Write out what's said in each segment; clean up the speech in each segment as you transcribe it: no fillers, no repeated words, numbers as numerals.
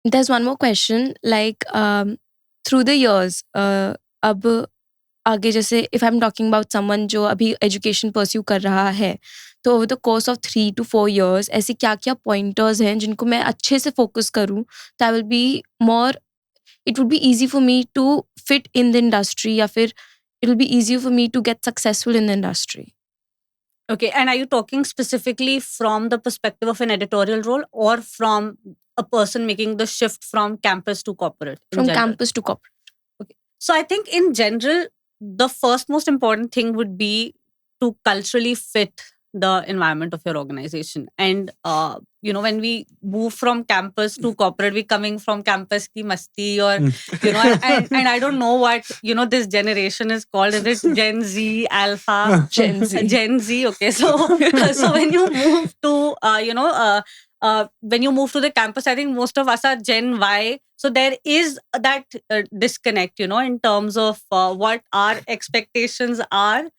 There's one more question. Like, through the years, अब आगे जैसे if I'm talking about someone जो अभी education pursue कर रहा है, तो over the course of 3 to 4 years ऐसे क्या-क्या pointers हैं जिनको मैं अच्छे से focus करूँ, तो I will be more, it would be easy for me to fit in the industry या फिर it will be easier for me to get successful in the industry. Okay, and are you talking specifically from the perspective of an editorial role or from a person making the shift from campus to corporate? From campus to corporate. Okay, so I think in general, the first most important thing would be to culturally fit the environment of your organization. And when we move from campus to corporate, we coming from campus ki masti, or and I don't know what this generation is called. Is it Gen Z, Alpha? Gen Z. Gen Z. Okay, so when you move to when you move to the campus, I think most of us are Gen Y. So there is that disconnect, in terms of what our expectations are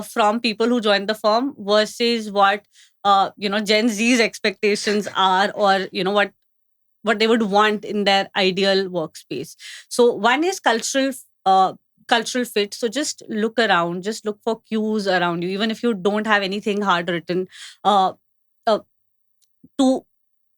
from people who join the firm versus what Gen Z's expectations are, or what they would want in their ideal workspace. So one is cultural fit. So just look around, just look for cues around you, even if you don't have anything hard written, uh, to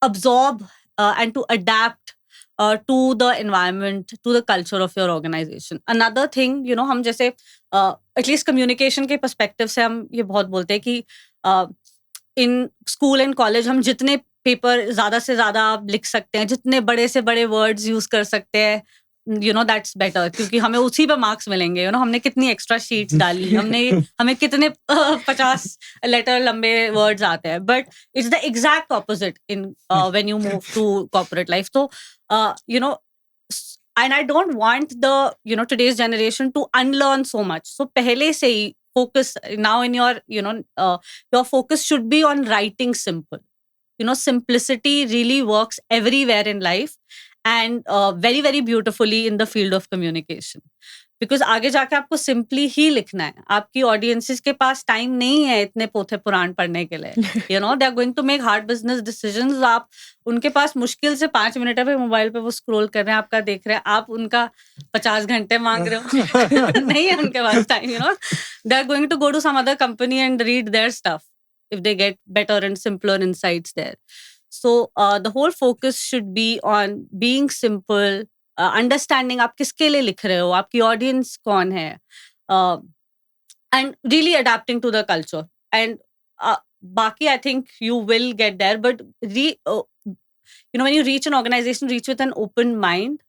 absorb and to adapt to the environment, to the culture of your organization. Another thing, हम जैसे at least communication के perspective से हम ये बहुत बोलते हैं कि in school and college हम जितने पेपर ज़्यादा से ज़्यादा लिख सकते हैं, जितने बड़े से बड़े वर्ड्स यूज कर सकते हैं, दैट्स बेटर, क्योंकि हमें उसी पे मार्क्स मिलेंगे. हमने कितनी एक्स्ट्रा शीट्स डाली, हमें कितने 50 लेटर लंबे वर्ड्स आते हैं. But it's the exact opposite in when you move to corporate life. तो and I don't want the today's generation to unlearn so much. So pehle se hi focus now in your your focus should be on writing simple. Simplicity really works everywhere in life, and very very beautifully in the field of communication. Because आगे जाके आपको simply ही लिखना है. आपकी audiences के पास time नहीं है इतने पोथे पुराण पढ़ने के लिए. They are going to make hard business decisions. आप उनके पास मुश्किल से 5 मिनट है पे मोबाइल पे वो स्क्रॉल कर रहे हैं, आपका देख रहे हैं, आप उनका 50 घंटे मांग रहे हो. नहीं है उनके पास time. They are going to go to some other company and read their stuff if they get better and simpler insights there. So the whole focus should be on being simple, understanding आप किसके लिए लिख रहे हो, आपकी audience कौन है, and really adapting to the culture. And बाकी I think you will get there, but when you reach an organization, reach with an open mind.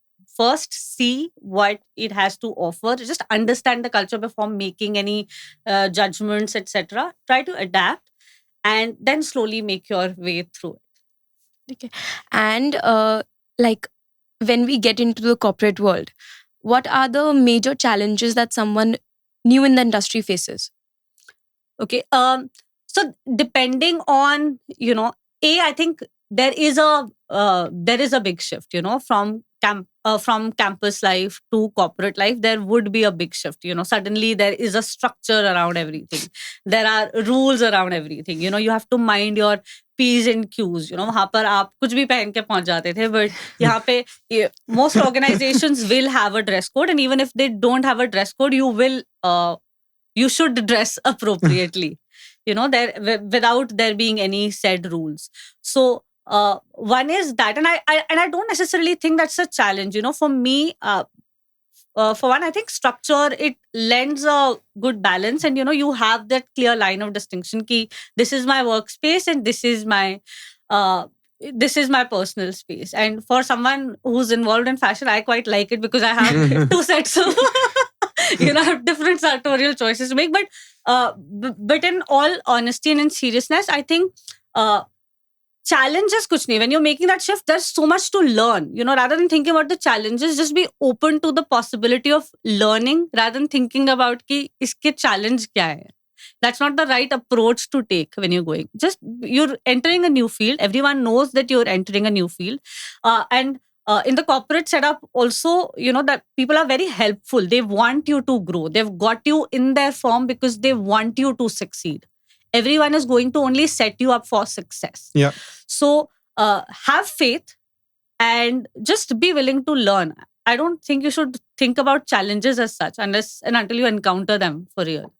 First, see what it has to offer. Just understand the culture before making any judgments, etc. Try to adapt, and then slowly make your way through it. Okay. And like when we get into the corporate world, what are the major challenges that someone new in the industry faces? Okay. So depending on, I think there is a big shift, from campus life to corporate life. There would be a big shift. Suddenly there is a structure around everything. There are rules around everything. You have to mind your P's and Q's. वहाँ पर आप कुछ भी पहन के पहुंच जाते थे, but यहाँ पे most organizations will have a dress code, and even if they don't have a dress code, you should dress appropriately. There without there being any said rules. So one is that, and I don't necessarily think that's a challenge. For me, for one, I think structure, it lends a good balance, and you have that clear line of distinction ki this is my workspace and this is my personal space. And for someone who's involved in fashion, I quite like it because I have 2 sets of I have different sartorial choices to make. But in all honesty and in seriousness, I think challenges kuch nahi. When you're making that shift, there's so much to learn. Rather than thinking about the challenges, just be open to the possibility of learning rather than thinking about ki iske challenge kya hai. That's not the right approach to take when you're going. Just you're entering a new field. Everyone knows that you're entering a new field. And in the corporate setup also, that people are very helpful. They want you to grow. They've got you in their firm because they want you to succeed. Everyone is going to only set you up for success. Yeah. So have faith and just be willing to learn. I don't think you should think about challenges as such unless and until you encounter them for real.